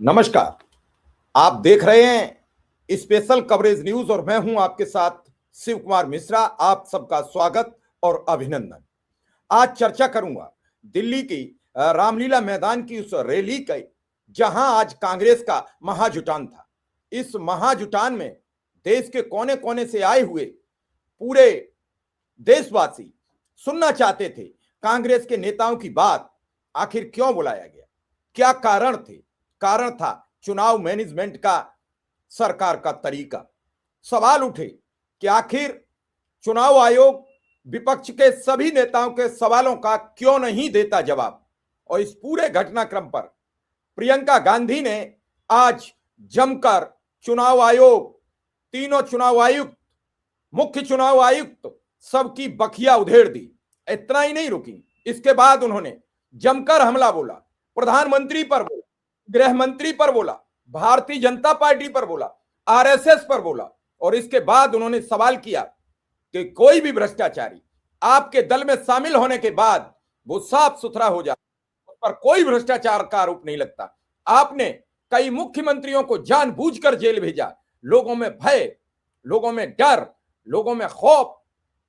नमस्कार। आप देख रहे हैं स्पेशल कवरेज न्यूज और मैं हूं आपके साथ शिव कुमार मिश्रा। आप सबका स्वागत और अभिनंदन। आज चर्चा करूंगा दिल्ली की रामलीला मैदान की उस रैली का, जहां आज कांग्रेस का महाजुटान था। इस महाजुटान में देश के कोने कोने से आए हुए पूरे देशवासी सुनना चाहते थे कांग्रेस के नेताओं की बात। आखिर क्यों बुलाया गया, क्या कारण थे? कारण था चुनाव मैनेजमेंट का, सरकार का तरीका। सवाल उठे कि आखिर चुनाव आयोग विपक्ष के सभी नेताओं के सवालों का क्यों नहीं देता जवाब। और इस पूरे घटनाक्रम पर प्रियंका गांधी ने आज जमकर चुनाव आयोग, तीनों चुनाव आयुक्त, मुख्य चुनाव आयुक्त सबकी बखिया उधेड़ दी। इतना ही नहीं रुकी, इसके बाद उन्होंने जमकर हमला बोला, प्रधानमंत्री पर बोला, गृह मंत्री पर बोला, भारतीय जनता पार्टी पर बोला, आरएसएस पर बोला। और इसके बाद उन्होंने सवाल किया कि कोई भी भ्रष्टाचारी आपके दल में शामिल होने के बाद वो साफ सुथरा हो जाता, उस पर कोई भ्रष्टाचार का आरोप नहीं लगता। आपने कई मुख्यमंत्रियों को जानबूझकर जेल भेजा, लोगों में भय, लोगों में डर, लोगों में खौफ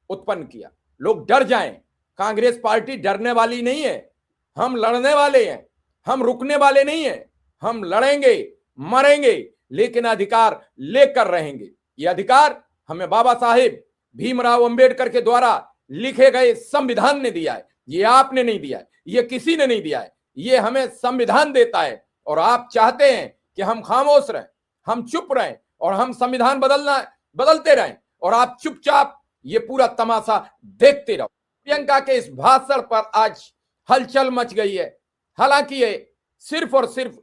उत्पन्न किया। लोग डर जाएं। कांग्रेस पार्टी डरने वाली नहीं है, हम लड़ने वाले हैं, हम रुकने वाले नहीं हैं। हम लड़ेंगे, मरेंगे, लेकिन अधिकार लेकर रहेंगे। यह अधिकार हमें बाबा साहेब भीमराव अंबेडकर के द्वारा लिखे गए संविधान ने दिया है। ये आपने नहीं दिया है, ये किसी ने नहीं दिया है, ये हमें संविधान देता है। और आप चाहते हैं कि हम खामोश रहें, हम चुप रहें और हम संविधान बदलते रहें और आप चुपचाप ये पूरा तमाशा देखते रहो। प्रियंका के इस भाषण पर आज हलचल मच गई है। हालांकि ये सिर्फ और सिर्फ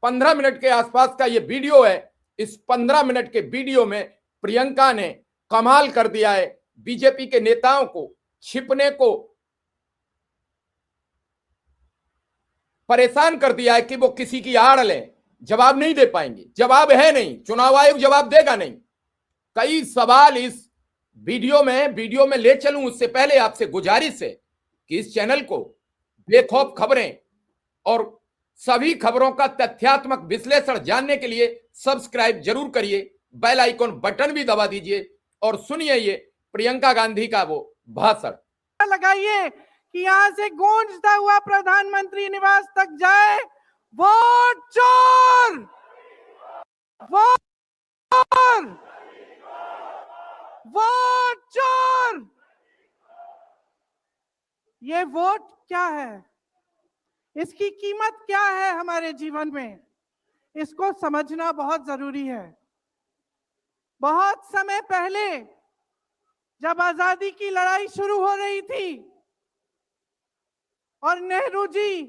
15 मिनट के आसपास का ये वीडियो है। इस 15 मिनट के वीडियो में प्रियंका ने कमाल कर दिया है। बीजेपी के नेताओं को छिपने को परेशान कर दिया है कि वो किसी की आड़ लें, जवाब नहीं दे पाएंगे। जवाब है नहीं, चुनाव आयोग जवाब देगा नहीं। कई सवाल इस वीडियो में ले चलूं उससे पहले आपसे गुजारिश है कि इस चैनल को बेखौफ खबरें और सभी खबरों का तथ्यात्मक विश्लेषण जानने के लिए सब्सक्राइब जरूर करिए, बेल आइकॉन बटन भी दबा दीजिए और सुनिए ये प्रियंका गांधी का वो भाषण। लगाइए कि यहां से गूंजता हुआ प्रधानमंत्री निवास तक जाए, वोट चोर, वोट चोर, वोट चोर। ये वोट क्या है, इसकी कीमत क्या है हमारे जीवन में, इसको समझना बहुत जरूरी है। बहुत समय पहले जब आजादी की लड़ाई शुरू हो रही थी और नेहरू जी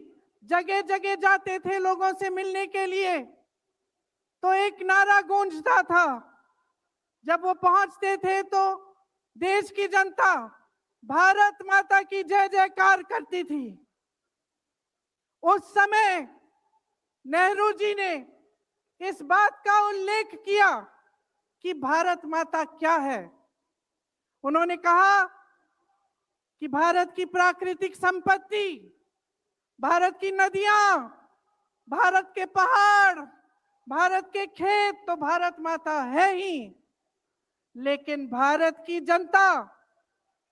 जगह जगह जाते थे लोगों से मिलने के लिए, तो एक नारा गूंजता था। जब वो पहुंचते थे तो देश की जनता भारत माता की जय जयकार करती थी। उस समय नेहरू जी ने इस बात का उल्लेख किया कि भारत माता क्या है। उन्होंने कहा कि भारत की प्राकृतिक संपत्ति, भारत की नदियां, भारत के पहाड़, भारत के खेत तो भारत माता है ही, लेकिन भारत की जनता,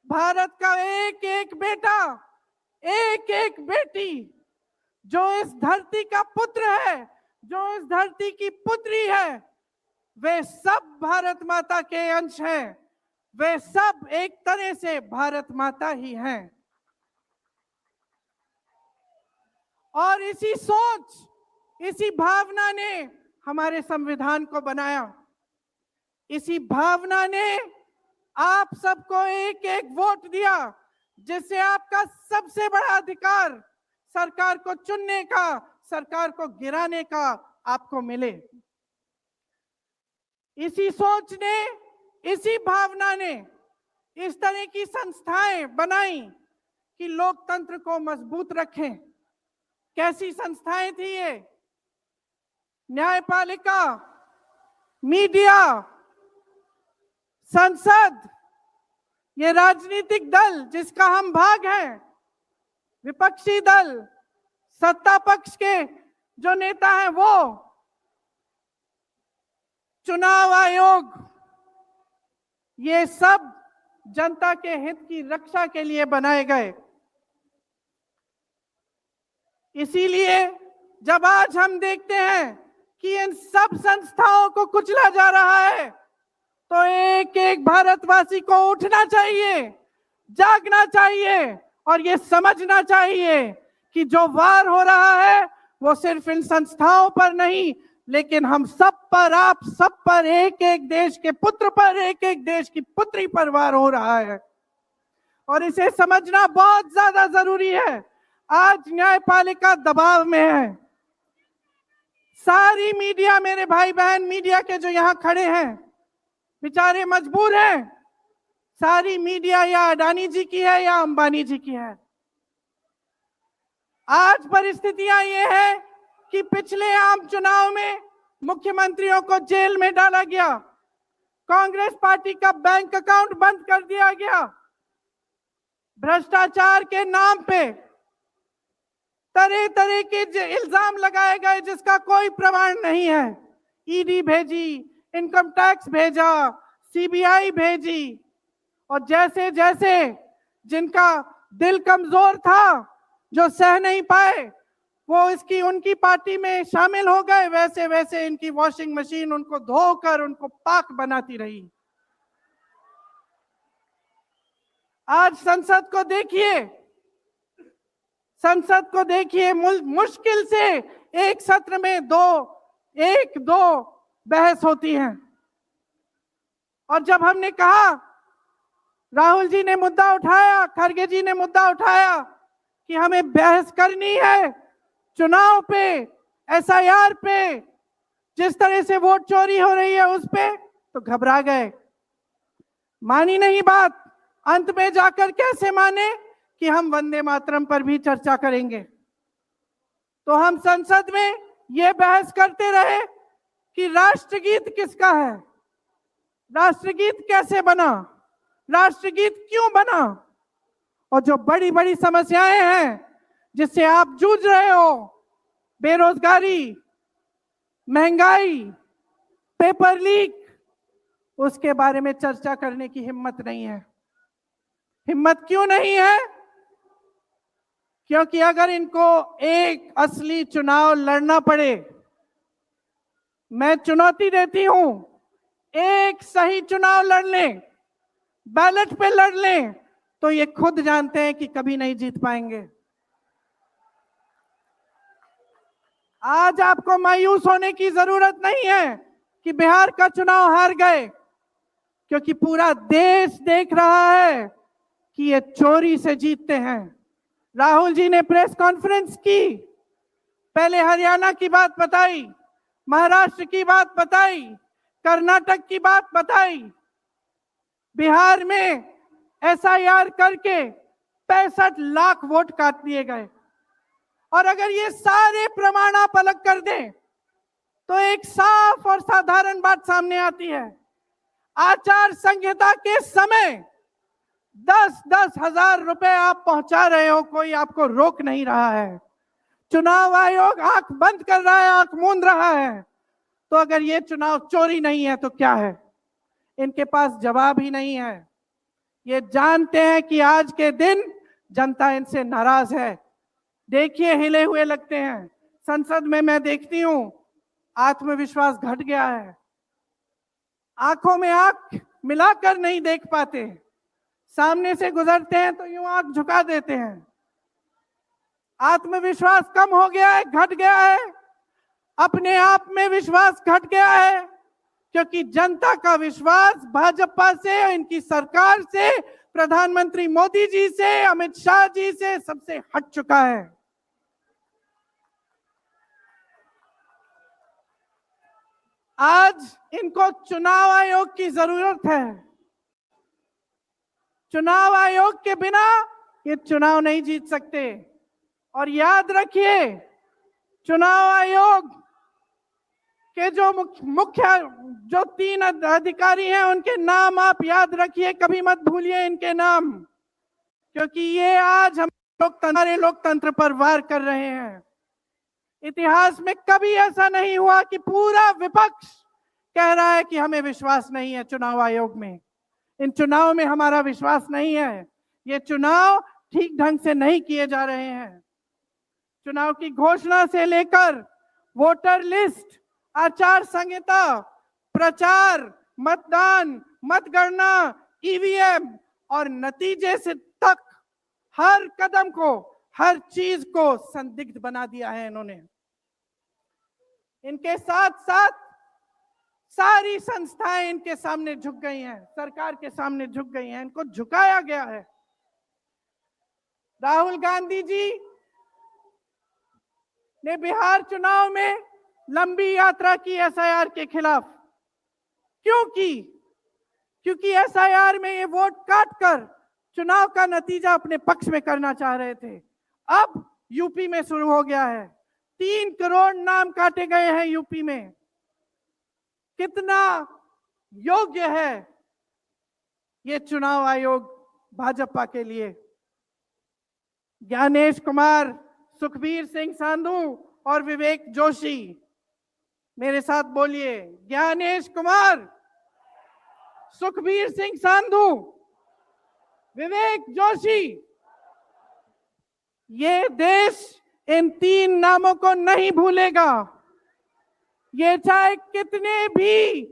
भारत का एक एक बेटा, एक एक बेटी, जो इस धरती का पुत्र है, जो इस धरती की पुत्री है, वे सब भारत माता के अंश हैं। वे सब एक तरह से भारत माता ही हैं। और इसी सोच, इसी भावना ने हमारे संविधान को बनाया। इसी भावना ने आप सबको एक एक वोट दिया, जिससे आपका सबसे बड़ा अधिकार सरकार को चुनने का, सरकार को गिराने का आपको मिले। इसी सोच ने, इसी भावना ने इस तरह की संस्थाएं बनाई कि लोकतंत्र को मजबूत रखें। कैसी संस्थाएं थी ये? न्यायपालिका, मीडिया, संसद, ये राजनीतिक दल जिसका हम भाग हैं, विपक्षी दल, सत्ता पक्ष के जो नेता है वो, चुनाव आयोग, ये सब जनता के हित की रक्षा के लिए बनाए गए। इसीलिए जब आज हम देखते हैं कि इन सब संस्थाओं को कुचला जा रहा है, तो एक एक भारतवासी को उठना चाहिए, जागना चाहिए और ये समझना चाहिए कि जो वार हो रहा है वो सिर्फ इन संस्थाओं पर नहीं, लेकिन हम सब पर, आप सब पर, एक एक देश के पुत्र पर, एक एक देश की पुत्री पर वार हो रहा है। और इसे समझना बहुत ज्यादा जरूरी है। आज न्यायपालिका दबाव में है। सारी मीडिया, मेरे भाई बहन मीडिया के जो यहां खड़े हैं, बेचारे मजबूर हैं। सारी मीडिया या अडानी जी की है या अंबानी जी की है। आज परिस्थितियां ये है कि पिछले आम चुनाव में मुख्यमंत्रियों को जेल में डाला गया, कांग्रेस पार्टी का बैंक अकाउंट बंद कर दिया गया, भ्रष्टाचार के नाम पे तरह तरह के इल्जाम लगाए गए जिसका कोई प्रमाण नहीं है। ईडी भेजी, इनकम टैक्स भेजा, सीबीआई भेजी, और जैसे जैसे जिनका दिल कमजोर था, जो सह नहीं पाए, वो इसकी उनकी पार्टी में शामिल हो गए, वैसे वैसे इनकी वॉशिंग मशीन उनको धोकर उनको पाक बनाती रही। आज संसद को देखिए, संसद को देखिए, मुश्किल से एक सत्र में एक दो बहस होती है। और जब हमने कहा, राहुल जी ने मुद्दा उठाया, खड़गे जी ने मुद्दा उठाया कि हमें बहस करनी है चुनाव पे, एसआईआर पे, जिस तरह से वोट चोरी हो रही है उस पे, तो घबरा गए, मानी नहीं बात। अंत में जाकर कैसे माने कि हम वंदे मातरम पर भी चर्चा करेंगे। तो हम संसद में यह बहस करते रहे कि राष्ट्रगीत किसका है, राष्ट्रगीत कैसे बना, राष्ट्रगीत क्यों बना, और जो बड़ी बड़ी समस्याएं हैं जिससे आप जूझ रहे हो, बेरोजगारी, महंगाई, पेपर लीक, उसके बारे में चर्चा करने की हिम्मत नहीं है। हिम्मत क्यों नहीं है? क्योंकि अगर इनको एक असली चुनाव लड़ना पड़े, मैं चुनौती देती हूं, एक सही चुनाव लड़ लें, बैलेट पे लड़ लें, तो ये खुद जानते हैं कि कभी नहीं जीत पाएंगे। आज आपको मायूस होने की जरूरत नहीं है कि बिहार का चुनाव हार गए, क्योंकि पूरा देश देख रहा है कि ये चोरी से जीतते हैं। राहुल जी ने प्रेस कॉन्फ्रेंस की, पहले हरियाणा की बात बताई, महाराष्ट्र की बात बताई, कर्नाटक की बात बताई, बिहार में एसआईआर करके 65 लाख वोट काट दिए गए। और अगर ये सारे प्रमाण आप अलग कर दें तो एक साफ और साधारण बात सामने आती है। आचार संहिता के समय 10-10 हजार रुपए आप पहुंचा रहे हो, कोई आपको रोक नहीं रहा है। चुनाव आयोग आंख बंद कर रहा है, आंख मूंद रहा है। तो अगर ये चुनाव चोरी नहीं है तो क्या है? इनके पास जवाब ही नहीं है। ये जानते हैं कि आज के दिन जनता इनसे नाराज है। देखिए, हिले हुए लगते हैं। संसद में मैं देखती हूं, आत्मविश्वास घट गया है, आंखों में आंख मिलाकर नहीं देख पाते, सामने से गुजरते हैं तो यूं आंख झुका देते हैं। आत्मविश्वास कम हो गया है, घट गया है, अपने आप में विश्वास घट गया है, क्योंकि जनता का विश्वास भाजपा से, इनकी सरकार से, प्रधानमंत्री मोदी जी से, अमित शाह जी से सबसे हट चुका है। आज इनको चुनाव आयोग की जरूरत है। चुनाव आयोग के बिना ये चुनाव नहीं जीत सकते। और याद रखिए, चुनाव आयोग के जो मुख्य जो 3 अधिकारी हैं उनके नाम आप याद रखिए, कभी मत भूलिए इनके नाम, क्योंकि ये आज हमारे लोकतंत्र पर वार कर रहे हैं। इतिहास में कभी ऐसा नहीं हुआ कि पूरा विपक्ष कह रहा है कि हमें विश्वास नहीं है चुनाव आयोग में, इन चुनाव में हमारा विश्वास नहीं है, ये चुनाव ठीक ढंग से नहीं किए जा रहे हैं। चुनाव की घोषणा से लेकर वोटर लिस्ट, आचार संहिता, प्रचार, मतदान, मतगणना, ईवीएम और नतीजे से तक हर कदम को, हर चीज को संदिग्ध बना दिया है इन्होंने। इनके साथ साथ सारी संस्थाएं इनके सामने झुक गई हैं, सरकार के सामने झुक गई हैं, इनको झुकाया गया है। राहुल गांधी जी ने बिहार चुनाव में लंबी यात्रा की एसआईआर के खिलाफ। क्यों की? क्योंकि एसआईआर में ये वोट काटकर चुनाव का नतीजा अपने पक्ष में करना चाह रहे थे। अब यूपी में शुरू हो गया है, 3 करोड़ नाम काटे गए हैं यूपी में। कितना योग्य है ये चुनाव आयोग भाजपा के लिए? ज्ञानेश कुमार, सुखबीर सिंह सांधू और विवेक जोशी, मेरे साथ बोलिए, ज्ञानेश कुमार, सुखबीर सिंह सांधू, विवेक जोशी। ये देश इन 3 नामों को नहीं भूलेगा। ये चाहे कितने भी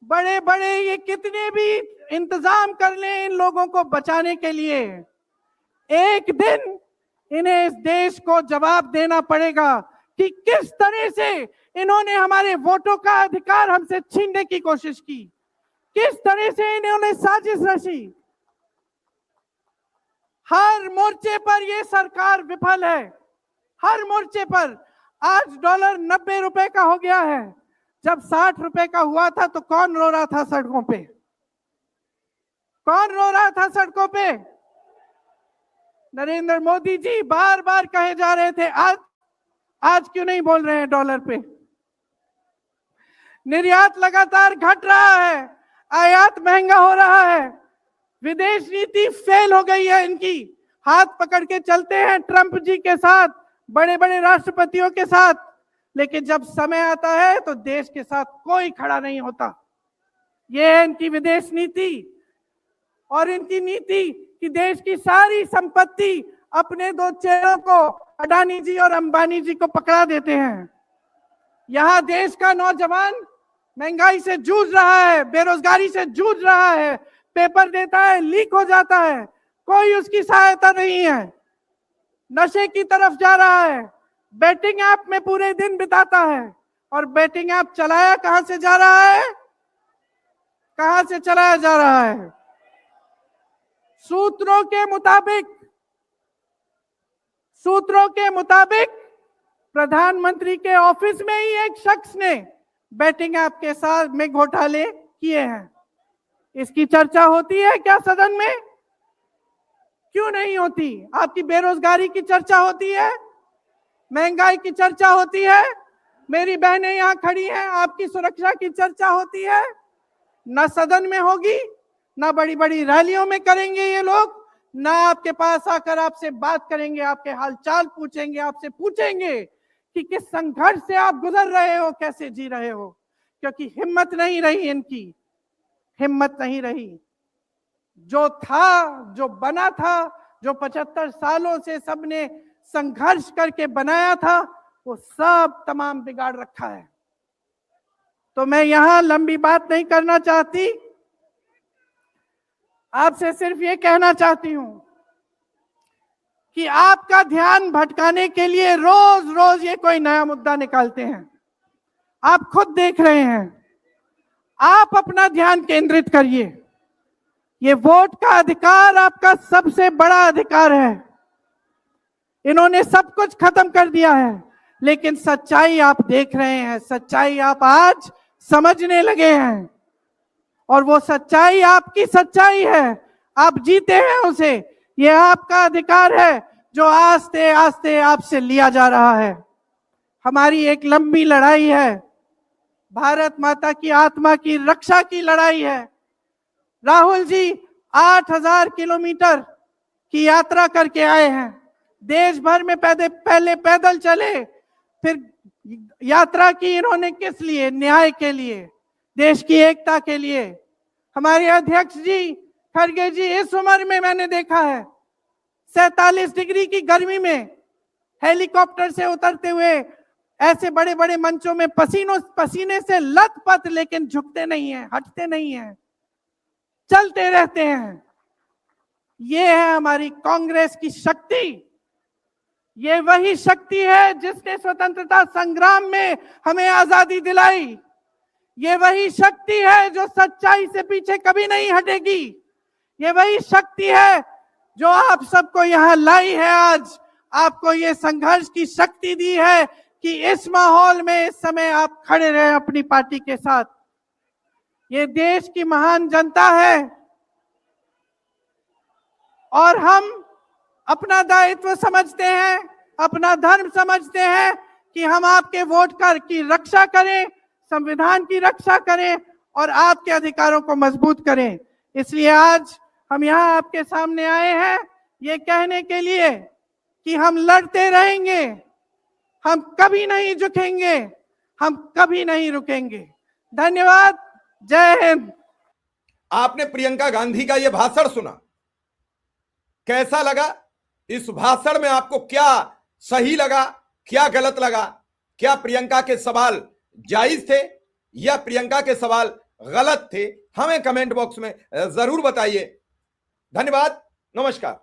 बड़े बड़े, ये कितने भी इंतजाम कर लें इन लोगों को बचाने के लिए, एक दिन इन्हें इस देश को जवाब देना पड़ेगा कि किस तरह से इन्होंने हमारे वोटों का अधिकार हमसे छीनने की कोशिश की, किस तरह से इन्होंने साजिश रची। हर मोर्चे पर ये सरकार विफल है, हर मोर्चे पर। आज डॉलर 90 रुपए का हो गया है, जब 60 रुपए का हुआ था तो कौन रो रहा था सड़कों पे? कौन रो रहा था सड़कों पे? नरेंद्र मोदी जी बार बार कहे जा रहे थे, आज क्यों नहीं बोल रहे हैं डॉलर पे? निर्यात लगातार घट रहा है, आयात महंगा हो रहा है, विदेश नीति फेल हो गई है इनकी। हाथ पकड़ के चलते हैं ट्रंप जी के साथ, बड़े बड़े राष्ट्रपतियों के साथ, लेकिन जब समय आता है तो देश के साथ कोई खड़ा नहीं होता। ये है इनकी विदेश नीति। और इनकी नीति कि देश की सारी संपत्ति अपने 2 चेहरों को, अडानी जी और अंबानी जी को पकड़ा देते हैं। यहां देश का नौजवान महंगाई से जूझ रहा है, बेरोजगारी से जूझ रहा है, पेपर देता है, लीक हो जाता है, कोई उसकी सहायता नहीं है, नशे की तरफ जा रहा है, बेटिंग ऐप में पूरे दिन बिताता है। और बेटिंग ऐप चलाया कहां से जा रहा है? कहां से चलाया जा रहा है? सूत्रों के मुताबिक प्रधानमंत्री के ऑफिस में ही एक शख्स ने बेटिंग ऐप के साथ में घोटाले किए हैं। इसकी चर्चा होती है क्या सदन में? क्यों नहीं होती? आपकी बेरोजगारी की चर्चा होती है, महंगाई की चर्चा होती है, मेरी बहनें यहाँ खड़ी हैं, आपकी सुरक्षा की चर्चा होती है। ना सदन में होगी, ना बड़ी बड़ी रैलियों में करेंगे ये लोग, ना आपके पास आकर आपसे बात करेंगे, आपके हालचाल पूछेंगे, आपसे पूछेंगे कि किस संघर्ष से आप गुजर रहे हो, कैसे जी रहे हो। क्योंकि हिम्मत नहीं रही इनकी, हिम्मत नहीं रही। जो था, जो बना था, जो 75 सालों से सबने संघर्ष करके बनाया था, वो सब तमाम बिगाड़ रखा है। तो मैं यहां लंबी बात नहीं करना चाहती, आपसे सिर्फ ये कहना चाहती हूं कि आपका ध्यान भटकाने के लिए रोज रोज ये कोई नया मुद्दा निकालते हैं। आप खुद देख रहे हैं, आप अपना ध्यान केंद्रित करिए। ये वोट का अधिकार आपका सबसे बड़ा अधिकार है। इन्होंने सब कुछ खत्म कर दिया है, लेकिन सच्चाई आप देख रहे हैं, सच्चाई आप आज समझने लगे हैं। और वो सच्चाई आपकी सच्चाई है, आप जीते हैं उसे। ये आपका अधिकार है जो आस्ते आस्ते आपसे लिया जा रहा है। हमारी एक लंबी लड़ाई है, भारत माता की आत्मा की रक्षा की लड़ाई है। राहुल जी 8000 किलोमीटर की यात्रा करके आए हैं, देश भर में पहले पैदल चले, फिर यात्रा की इन्होंने किस लिए? न्याय के लिए, देश की एकता के लिए। हमारे अध्यक्ष जी खड़गे जी, इस उम्र में मैंने देखा है 47 डिग्री की गर्मी में हेलीकॉप्टर से उतरते हुए ऐसे बड़े बड़े मंचों में पसीने से लथपथ, लेकिन झुकते नहीं हैं, हटते नहीं हैं, चलते रहते हैं। ये है हमारी कांग्रेस की शक्ति। ये वही शक्ति है जिसने स्वतंत्रता संग्राम में हमें आजादी दिलाई। ये वही शक्ति है जो सच्चाई से पीछे कभी नहीं हटेगी। ये वही शक्ति है जो आप सबको यहां लाई है, आज आपको ये संघर्ष की शक्ति दी है कि इस माहौल में इस समय आप खड़े रहे अपनी पार्टी के साथ। ये देश की महान जनता है और हम अपना दायित्व समझते हैं, अपना धर्म समझते हैं कि हम आपके वोट की रक्षा करें, संविधान की रक्षा करें और आपके अधिकारों को मजबूत करें। इसलिए आज हम यहाँ आपके सामने आए हैं ये कहने के लिए कि हम लड़ते रहेंगे, हम कभी नहीं झुकेंगे, हम कभी नहीं रुकेंगे। धन्यवाद। जय हिंद। आपने प्रियंका गांधी का यह भाषण सुना, कैसा लगा? इस भाषण में आपको क्या सही लगा, क्या गलत लगा? क्या प्रियंका के सवाल जायज थे या प्रियंका के सवाल गलत थे? हमें कमेंट बॉक्स में जरूर बताइए। धन्यवाद, नमस्कार।